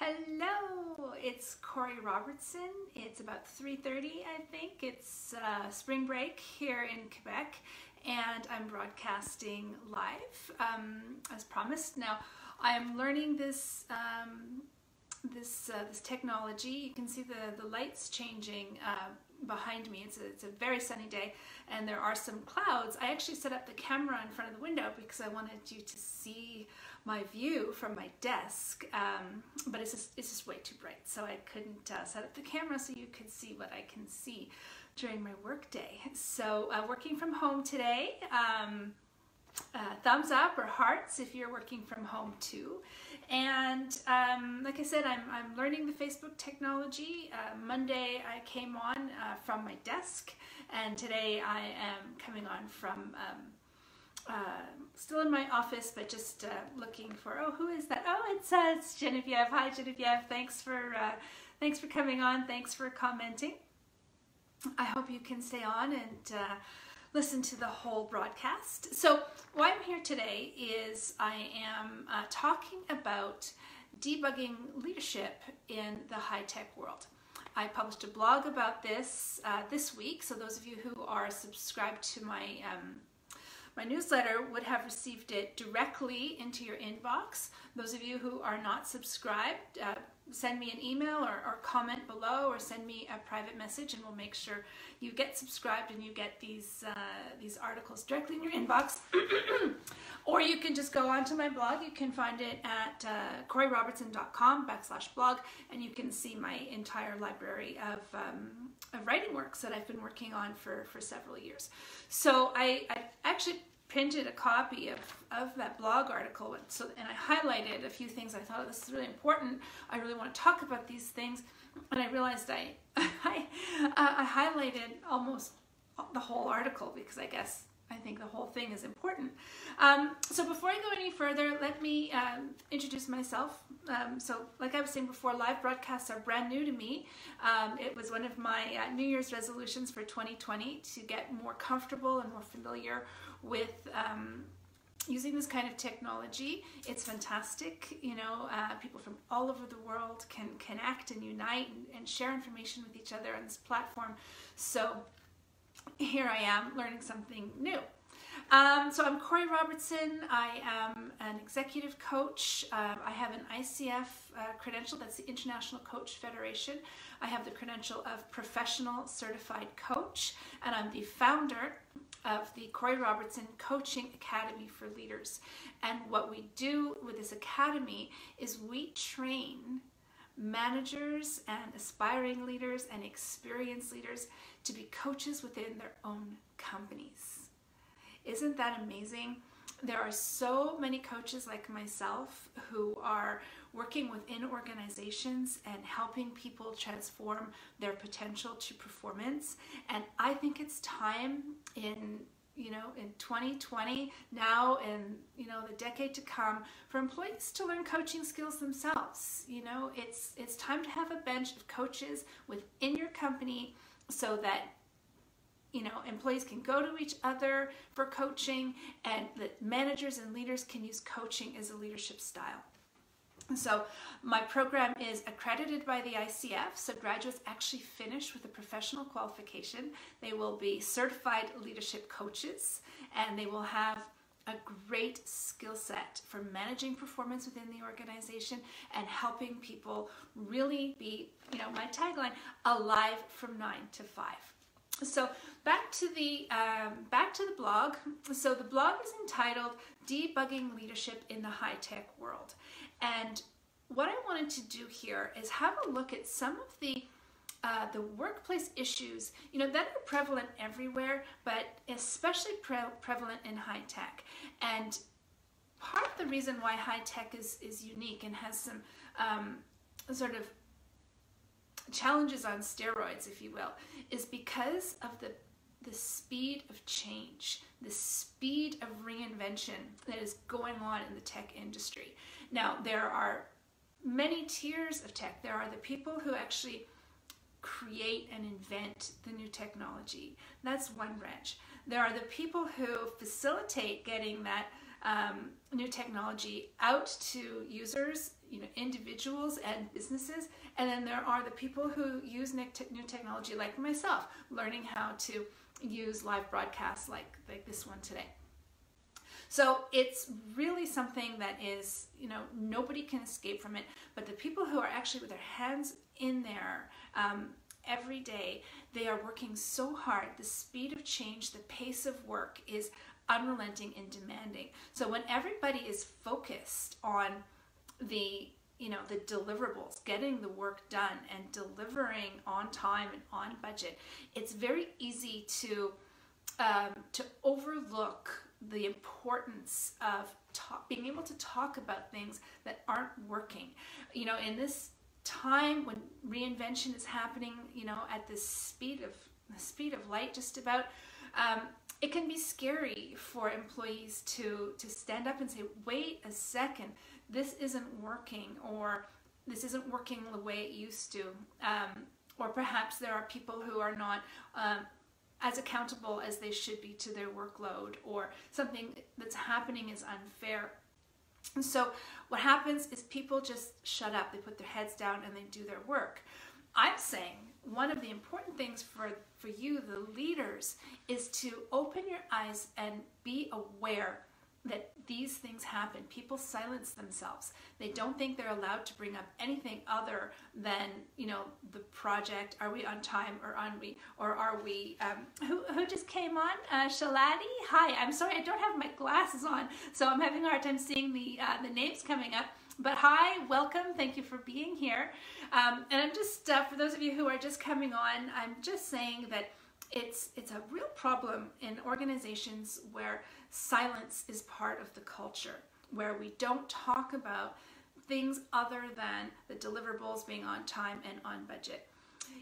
Hello, it's Corey Robertson. It's about 3:30, I think. It's spring break here in Quebec, and I'm broadcasting live as promised. Now, I am learning this this technology. You can see the lights changing behind me. It's a very sunny day, and there are some clouds. I actually set up the camera in front of the window because I wanted you to see my view from my desk, but it's just way too bright, so I couldn't set up the camera so you could see what I can see during my work day. So working from home today. Thumbs up or hearts if you're working from home too. And like I said, I'm learning the Facebook technology. Monday I came on from my desk, and today I am coming on from still in my office, but just looking for, oh, who is that? Oh, it's Genevieve. Hi Genevieve, thanks for coming on, thanks for commenting. I hope you can stay on and listen to the whole broadcast. So why I'm here today is I am talking about debugging leadership in the high-tech world. I published a blog about this this week, so those of you who are subscribed to my my newsletter would have received it directly into your inbox. Those of you who are not subscribed, send me an email or comment below, or send me a private message, and we'll make sure you get subscribed and you get these articles directly in your inbox. Or you can just go onto my blog. You can find it at coreyrobertson.com/blog, and you can see my entire library of writing works that I've been working on for several years. So I actually printed a copy of that blog article, and I highlighted a few things. I thought, oh, this is really important. I really want to talk about these things, and I realized I highlighted almost the whole article because I think the whole thing is important. So before I go any further, let me introduce myself. So like I was saying before, live broadcasts are brand new to me. It was one of my New Year's resolutions for 2020 to get more comfortable and more familiar with using this kind of technology. It's fantastic. You know, people from all over the world can connect and unite and share information with each other on this platform. So here I am learning something new. So I'm Corey Robertson. I am an executive coach. I have an ICF credential, that's the International Coach Federation. I have the credential of Professional Certified Coach, and I'm the founder of the Corey Robertson Coaching Academy for Leaders. And what we do with this academy is we train managers and aspiring leaders and experienced leaders to be coaches within their own companies. Isn't that amazing? There are so many coaches like myself who are working within organizations and helping people transform their potential to performance. And I think it's time in 2020 now, and the decade to come, for employees to learn coaching skills themselves. It's time to have a bench of coaches within your company so that employees can go to each other for coaching, and that managers and leaders can use coaching as a leadership style. So my program is accredited by the ICF, so graduates actually finish with a professional qualification. They will be certified leadership coaches, and they will have a great skill set for managing performance within the organization and helping people really be, my tagline, alive from 9 to 5. So back to the blog. So the blog is entitled Debugging Leadership in the High-Tech World. And what I wanted to do here is have a look at some of the workplace issues, that are prevalent everywhere, but especially prevalent in high tech. And part of the reason why high tech is unique and has some sort of challenges on steroids, if you will, is because of the speed of change, the speed of reinvention that is going on in the tech industry. Now, there are many tiers of tech. There are the people who actually create and invent the new technology. That's one branch. There are the people who facilitate getting that new technology out to users, individuals and businesses. And then there are the people who use new technology like myself, learning how to use live broadcasts like this one today. So it's really something that is, nobody can escape from it, but the people who are actually with their hands in there every day, they are working so hard. The speed of change, the pace of work is unrelenting and demanding. So when everybody is focused on the deliverables, getting the work done and delivering on time and on budget, it's very easy to overlook the importance of being able to talk about things that aren't working. In this time when reinvention is happening, at the speed of light, just about, it can be scary for employees to stand up and say, wait a second, this isn't working, or this isn't working the way it used to. Or perhaps there are people who are not as accountable as they should be to their workload, or something that's happening is unfair. And so what happens is people just shut up, they put their heads down and they do their work. I'm saying one of the important things for you, the leaders, is to open your eyes and be aware that these things happen. People silence themselves. They don't think they're allowed to bring up anything other than, the project. Are we on time, or are we, who just came on? Shaladi? Hi, I'm sorry, I don't have my glasses on, so I'm having a hard time seeing the names coming up. But hi, welcome, thank you for being here. And I'm just, for those of you who are just coming on, I'm just saying that it's a real problem in organizations where silence is part of the culture, where we don't talk about things other than the deliverables being on time and on budget.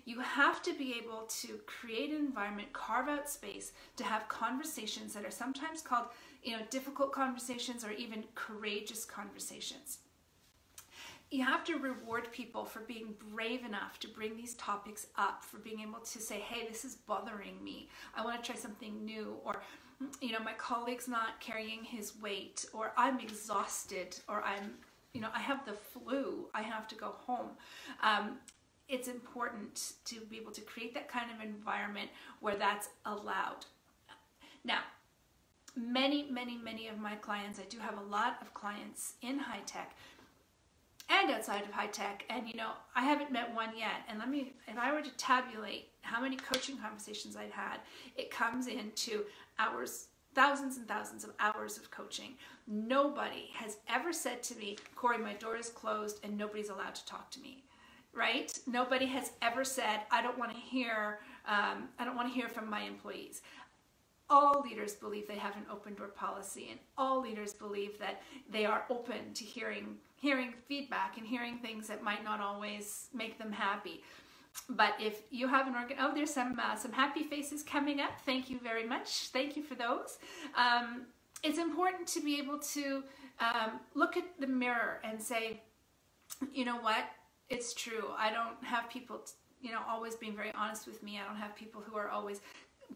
You have to be able to create an environment, carve out space to have conversations that are sometimes called, difficult conversations, or even courageous conversations. You have to reward people for being brave enough to bring these topics up, for being able to say, hey, this is bothering me. I want to try something new, or, my colleague's not carrying his weight, or I'm exhausted, or I have the flu, I have to go home. It's important to be able to create that kind of environment where that's allowed. Now, many of my clients, I do have a lot of clients in high tech and outside of high tech, and I haven't met one yet. And if I were to tabulate how many coaching conversations I've had, it comes into hours, thousands and thousands of hours of coaching. Nobody has ever said to me, Corey, my door is closed and nobody's allowed to talk to me, right? Nobody has ever said, I don't want to hear from my employees. All leaders believe they have an open door policy, and all leaders believe that they are open to hearing feedback and hearing things that might not always make them happy. But if you have an there's some happy faces coming up. Thank you very much. Thank you for those. It's important to be able to look at the mirror and say, you know what? It's true. I don't have people, always being very honest with me. I don't have people who are always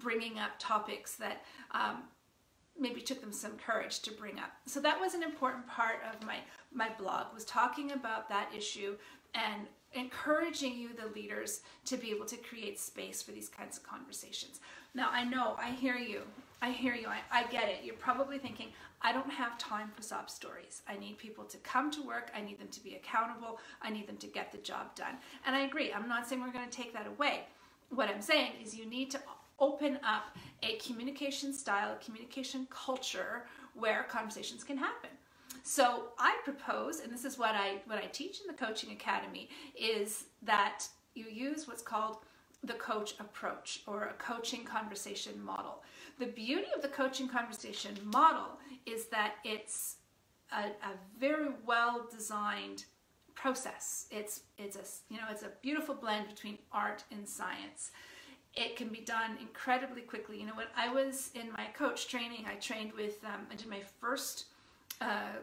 bringing up topics that maybe took them some courage to bring up. So that was an important part of my blog, was talking about that issue and encouraging you, the leaders, to be able to create space for these kinds of conversations. Now, I hear you. I get it. You're probably thinking, I don't have time for sob stories. I need people to come to work. I need them to be accountable. I need them to get the job done. And I agree. I'm not saying we're going to take that away. What I'm saying is you need to open up a communication style, a communication culture where conversations can happen. So I propose, and this is what I teach in the Coaching Academy, is that you use what's called the coach approach, or a coaching conversation model. The beauty of the coaching conversation model is that it's a very well designed process. It's a beautiful blend between art and science. It can be done incredibly quickly. When I was in my coach training, I trained with, I did my first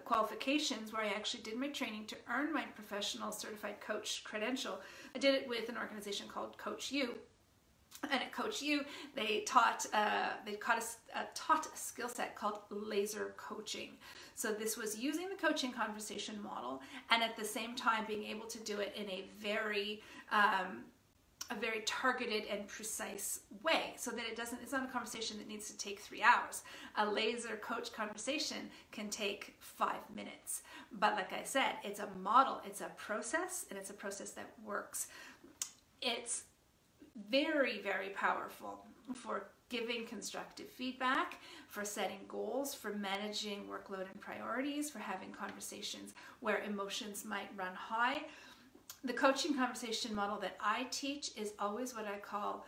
qualifications where I actually did my training to earn my professional certified coach credential. I did it with an organization called Coach U. and at Coach U, they taught a skill set called laser coaching. So this was using the coaching conversation model, and at the same time being able to do it in a very targeted and precise way, so that it's not a conversation that needs to take 3 hours. A laser coach conversation can take 5 minutes. But like I said, it's a model, it's a process, and it's a process that works. It's very, very powerful for giving constructive feedback, for setting goals, for managing workload and priorities, for having conversations where emotions might run high. The coaching conversation model that I teach is always what I call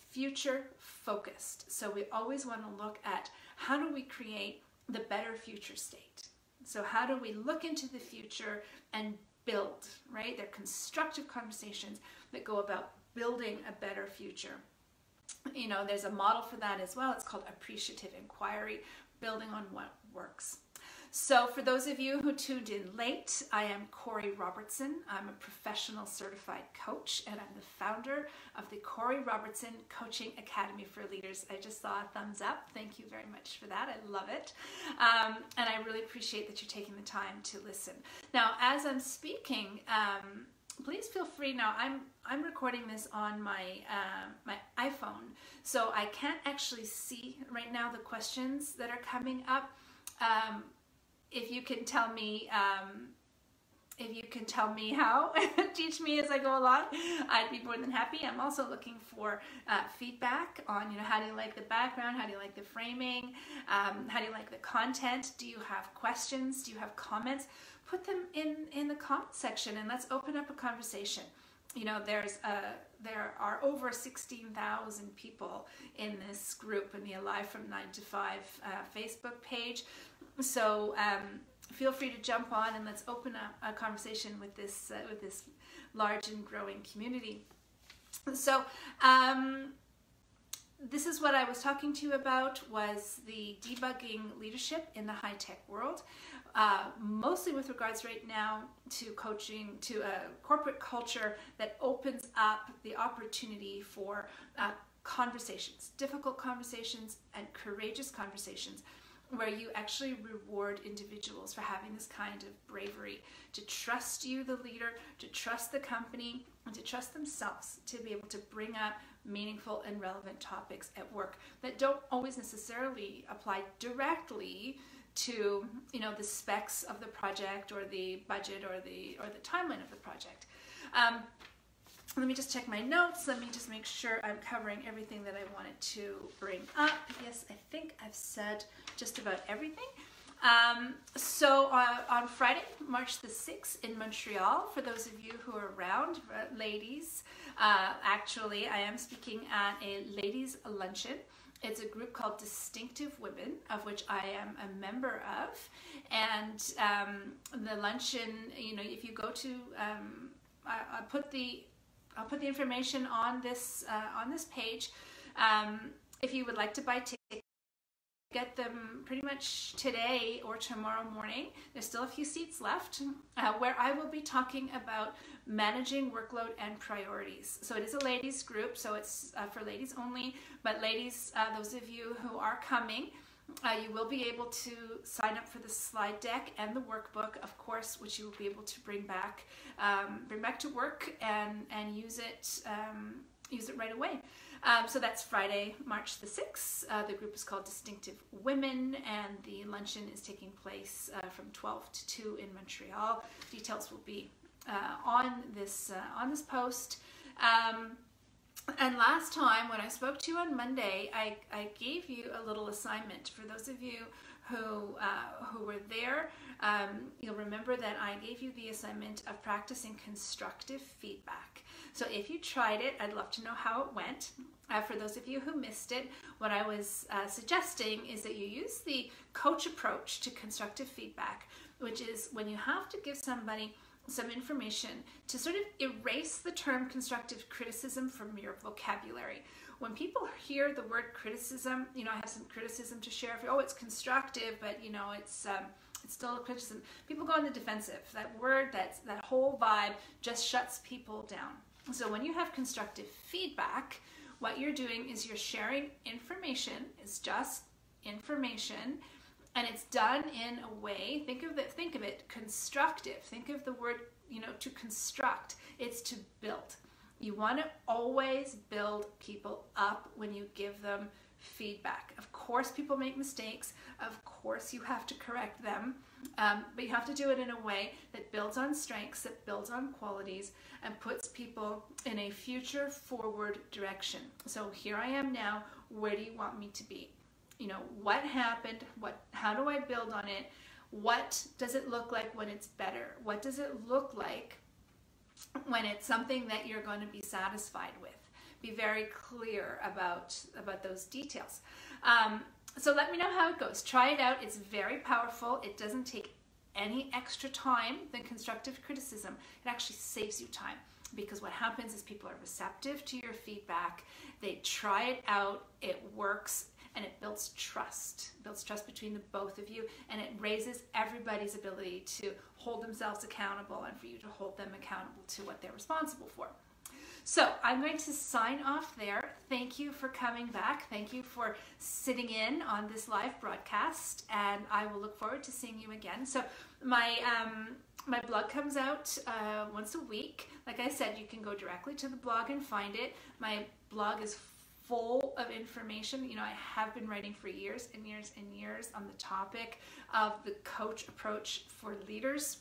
future focused. So we always want to look at how do we create the better future state. So how do we look into the future and build, right? They're constructive conversations that go about building a better future. You know, there's a model for that as well. It's called appreciative inquiry, building on what works. So for those of you who tuned in late, I am Corey Robertson. I'm a professional certified coach, and I'm the founder of the Corey Robertson Coaching Academy for Leaders. I just saw a thumbs up. Thank you very much for that. I love it. And I really appreciate that you're taking the time to listen. Now, as I'm speaking, please feel free. Now, I'm recording this on my my iPhone, so I can't actually see right now the questions that are coming up. If you can tell me how, teach me as I go along, I'd be more than happy. I'm also looking for feedback on, how do you like the background? How do you like the framing? How do you like the content? Do you have questions? Do you have comments? Put them in the comment section, and let's open up a conversation. There are over 16,000 people in this group in the Alive from 9 to 5 Facebook page. So feel free to jump on and let's open up a conversation with this large and growing community. So this is what I was talking to you about, was the debugging leadership in the high-tech world. Mostly with regards right now to coaching, to a corporate culture that opens up the opportunity for conversations, difficult conversations and courageous conversations, where you actually reward individuals for having this kind of bravery to trust you, the leader, to trust the company, and to trust themselves to be able to bring up meaningful and relevant topics at work that don't always necessarily apply directly to the specs of the project or the budget or the timeline of the project. Let me just check my notes. Let me just make sure I'm covering everything that I wanted to bring up. Yes, I think I've said just about everything. So on Friday, March the 6th in Montreal, for those of you who are around, ladies, actually I am speaking at a ladies' luncheon. It's a group called Distinctive Women, of which I am a member of. And the luncheon, if you go to, I'll put the information on this page. If you would like to buy tickets, get them pretty much today or tomorrow morning. There's still a few seats left, where I will be talking about managing workload and priorities. So it is a ladies group, so it's for ladies only, but ladies, those of you who are coming, you will be able to sign up for the slide deck and the workbook, of course, which you will be able to bring back to work and use it right away. So that's Friday, March the 6th. The group is called Distinctive Women, and the luncheon is taking place from 12 to 2 in Montreal. Details will be on this post. And last time when I spoke to you on Monday, I gave you a little assignment. For those of you who were there, you'll remember that I gave you the assignment of practicing constructive feedback. So if you tried it, I'd love to know how it went. For those of you who missed it, what I was suggesting is that you use the coach approach to constructive feedback, which is when you have to give somebody some information to sort of erase the term constructive criticism from your vocabulary. When people hear the word criticism, I have some criticism to share. Oh, it's constructive, but it's still a criticism. People go on the defensive. That word, that whole vibe just shuts people down. So when you have constructive feedback, what you're doing is you're sharing information. It's just information, and it's done in a way, think of it constructive. Think of the word, to construct. It's to build. You want to always build people up when you give them feedback. Of course, people make mistakes. Of course, you have to correct them, but you have to do it in a way that builds on strengths, that builds on qualities, and puts people in a future forward direction. So here I am now. Where do you want me to be? What happened? How do I build on it? What does it look like when it's better? What does it look like when it's something that you're going to be satisfied with? Be very clear about those details. So let me know how it goes. Try it out. It's very powerful. It doesn't take any extra time than constructive criticism. It actually saves you time, because what happens is people are receptive to your feedback. They try it out. It works. And it builds trust. It builds trust between the both of you, and it raises everybody's ability to hold themselves accountable and for you to hold them accountable to what they're responsible for. So I'm going to sign off there. Thank you for coming back. Thank you for sitting in on this live broadcast, and I will look forward to seeing you again. So my blog comes out once a week. Like I said, you can go directly to the blog and find it. My blog is full of information. I have been writing for years and years and years on the topic of the coach approach for leaders.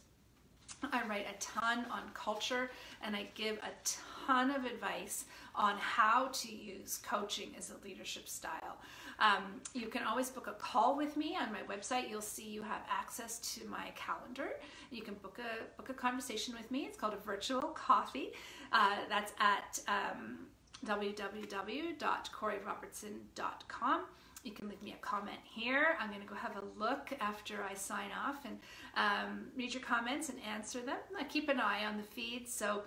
I write a ton on culture, and I give a ton of advice on how to use coaching as a leadership style. You can always book a call with me on my website. You'll see you have access to my calendar. You can book a conversation with me. It's called a virtual coffee. That's at www.coreyrobertson.com. You can leave me a comment here. I'm going to go have a look after I sign off and read your comments and answer them. I keep an eye on the feed, so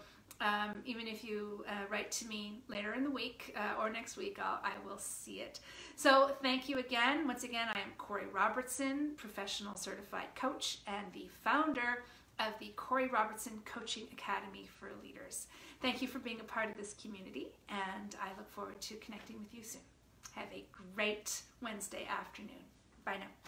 even if you write to me later in the week or next week, I will see it. So thank you again. Once again, I am Corey Robertson, professional certified coach and the founder of the Corey Robertson Coaching Academy for Leaders. Thank you for being a part of this community, and I look forward to connecting with you soon. Have a great Wednesday afternoon. Bye now.